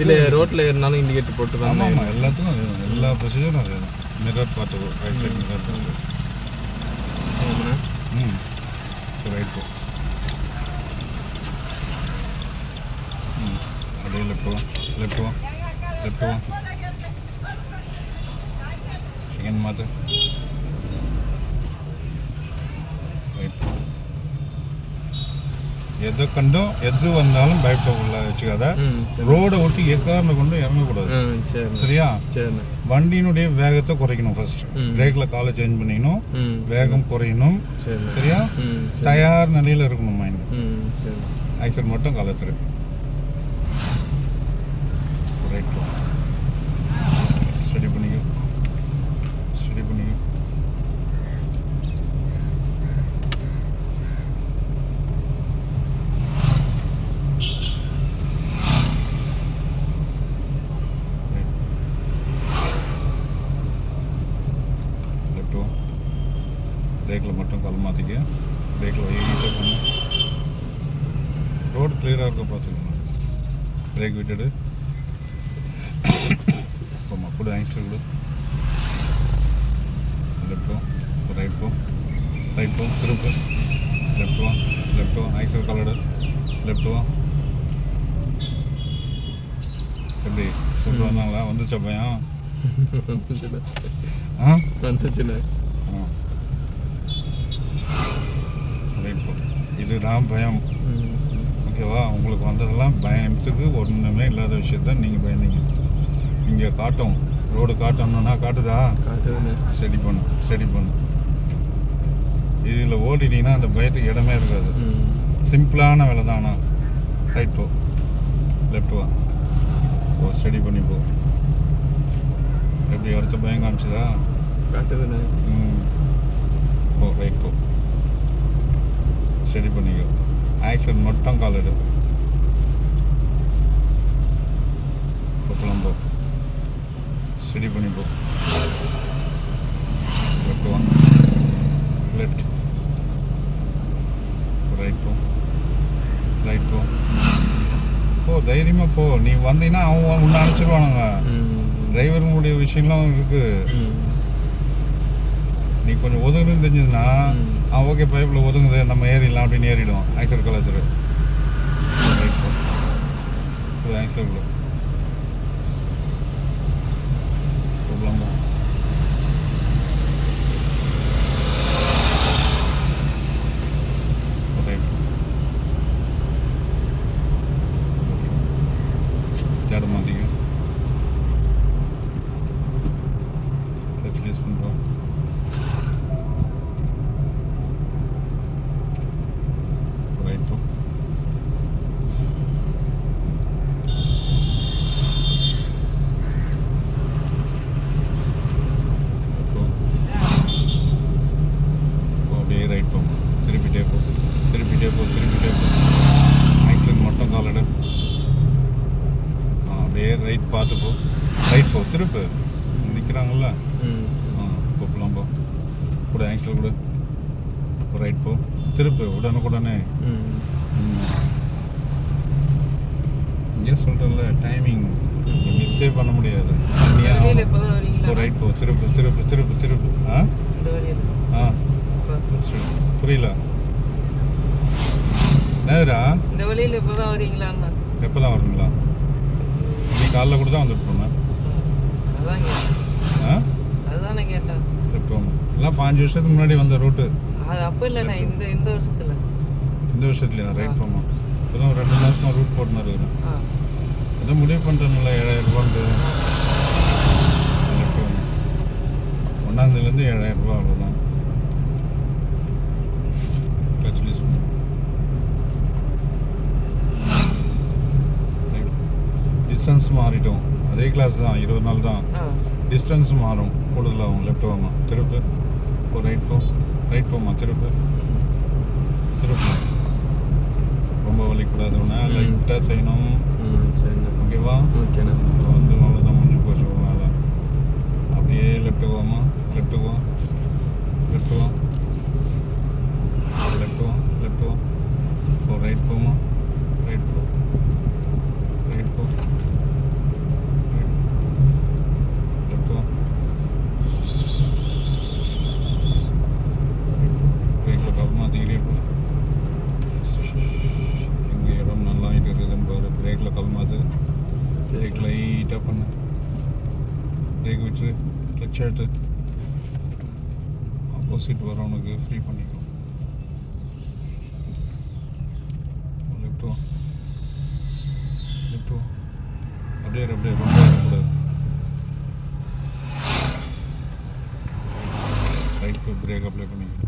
இதில் ரோட்டில் ஏறினாலும் இண்டிகேட்டர் போட்டு தான். ஆமாம், எல்லாத்துக்கும் அதே தான், எல்லா ப்ரொசீஜரும் அதே தான். மிரர் பார்த்து ரைட் சைடு மிரர் பார்த்து. ரைட் போ. அப்படியே லெஃப்ட் வா, லெஃப்ட் வா, லெஃப்ட் வா. செகண்ட் மாற்று. ரைட். எதை கண்டும் எது வந்தாலும் பயப்பட வச்சுக்காத. ரோடை ஒட்டி எக்காரணம் கொண்டு இறங்கக்கூடாது. சரியா? வண்டியினுடைய வேகத்தை குறைக்கணும். ஃபர்ஸ்ட் பிரேக்ல காலை சேஞ்ச் பண்ணிக்கணும், வேகம் குறையணும். சரியா? தயார் நிலையில் இருக்கணும் மைண்ட். ஆக்சர் மட்டும் காலை திருப்பி ரைட் ஸ்டடி பண்ணிக்கோ, ஸ்டடி பண்ணிக்கோ. பிரேக்கில் மட்டும் கால் மாற்றிக்க. பிரேக்கில் வைகிட்டே பண்ண. ரோடு கிளியராக இருக்க பார்த்துக்கணும். பிரேக் விட்டுடு. இப்போ கூட ஆக்சிடென்ட் கொடு. லெஃப்ட் போ, ரைட் போ, ரைட் போ, திருப்பு. லெஃப்ட் வா, லெஃப்ட் வா, ஆக்சிடென்ட் காலடு. லெஃப்ட் வா. எப்படி சூப்பர் வந்தாங்களா? வந்துச்சா பையன்? வந்துச்சுண்ணே. இதுதான் பயம். ஓகேவா? உங்களுக்கு வந்ததெல்லாம் பயத்துக்கு ஒன்றுமே இல்லாத விஷயத்தான் நீங்கள் பயந்தீங்க. இங்கே காட்டும், ரோடு காட்டணும்னா காட்டுதா? காட்டுதுண்ணே. ஸ்டடி பண்ணு, ஸ்டடி பண்ணு. இதில் ஓடிட்டீங்கன்னா அந்த பயத்துக்கு இடமே இருக்காது. சிம்பிளான வேலை தான். ஆனால் ரைட் போ, லெஃப்ட் வா, ஓ ஸ்டடி பண்ணி போ. எப்படி அடுத்த பயம் காமிச்சுதா? காட்டுதுண்ணே. ஓ ரைட் போ, ஸ்டடி பண்ணிக்கோ. ஆக்சிடென்ட் மட்டும் கால் எடு. போ, ஸ்டடி பண்ணி போ. லெஃப்ட் ஒன், லெஃப்ட், ரைட் போ, ரைட் போ. போ தைரியமாக போ. நீ வந்தீங்கன்னா அவன் உன்னை அனுப்பிச்சிடுவானுங்க. டிரைவருடைய விஷயம்லாம் இருக்குது. நீ கொஞ்சம் ஒதுங்குன்னு தெரிஞ்சதுன்னா ஓகே பைப்பில் ஒதுங்குது நம்ம ஏறிடலாம் அப்படின்னு ஏறிடும். ஆக்சர் கலாச்சர் ஆக்சர் ஜாட மாற்றிங்க. ரிலீஸ் பண்ணுறோம். ரைட் போ, திருப்பிட்டே போ, திருப்பிட்டே போ, திருப்பிட்டே போ. ஆக்சிடென்ட் மட்டும் காலடு. அப்படியே ரைட் பார்த்து போ, ரைட் போ, திருப்பு. நிற்கிறாங்கல்ல, போகலாம் போ. கூட ஆக்சிடென்ட் கொடு, ரைட் போ, திருப்பு உடனுக்குடனே. இங்கே சொல்கிறேன்ல டைமிங் மிஸ்ஸே பண்ண முடியாது. ரைட் போ, திருப்பு திருப்பு திருப்பு திருப்பு. புரியல நேரா? இந்த வழியில் எப்போ தான் வரீங்களா? எப்போ தான் வருங்களா? நீ காலைல கூட தான் வந்துட்டு போனேன். அதான் அதுதானே கேட்டேன். எப்போ எல்லாம் 5 வருஷத்துக்கு முன்னாடி வந்த ரூட்டு அது. அப்போ இல்லைண்ணா, இந்த வருஷத்தில். இந்த வருஷத்துலையா? ரைட் போமா. இப்போதான் 2 மாதமாக ரூட் போட்டுன்னு இருக்கிறேன். ஏதோ முடிவு பண்ணுறேன்ல 7000 ரூபான்ட்டு. ரைட் போமா. 1ஆந்தேதிலேருந்து 7000 ரூபா அவ்வளோதான். டிஸ்டன்ஸ் மாறிட்டோம். அதே கிளாஸ் தான், 20 நாள் தான். டிஸ்டன்ஸ் மாறும், கூடுதலாகும். லெஃப்ட் போமா, திருப்பு. இப்போ ரைட் போ, ரைட் போமா, திருப்பு, திருப்பு. ரொம்ப வலிக்கூடாது. ஒன்று லைட்டாக செய்யணும். ஓகேவா? ஓகேண்ணா. வந்து அவ்வளோதான், முடிஞ்சு போச்சு வேலை. அப்படியே லெஃப்ட் போமா, லெஃப்ட் போ, லெஃப்ட் போ, லெஃப்ட் போ, லெஃப்ட் போ. இப்போ ரைட் போமா, ரைட் போ, ரைட் போ, பிரேக் விட்டுரு, கிளச் ஆகிட்டு ஆப்போசிட் வரவனுக்கு ஃப்ரீ பண்ணிக்கோ. லெஃப்ட் வா, லெஃப்ட் வா, அப்படியே அப்படியே ரொம்ப வரக்கூடாது. ரைட் பிரேக் அப்ளை பண்ணிக்கோ.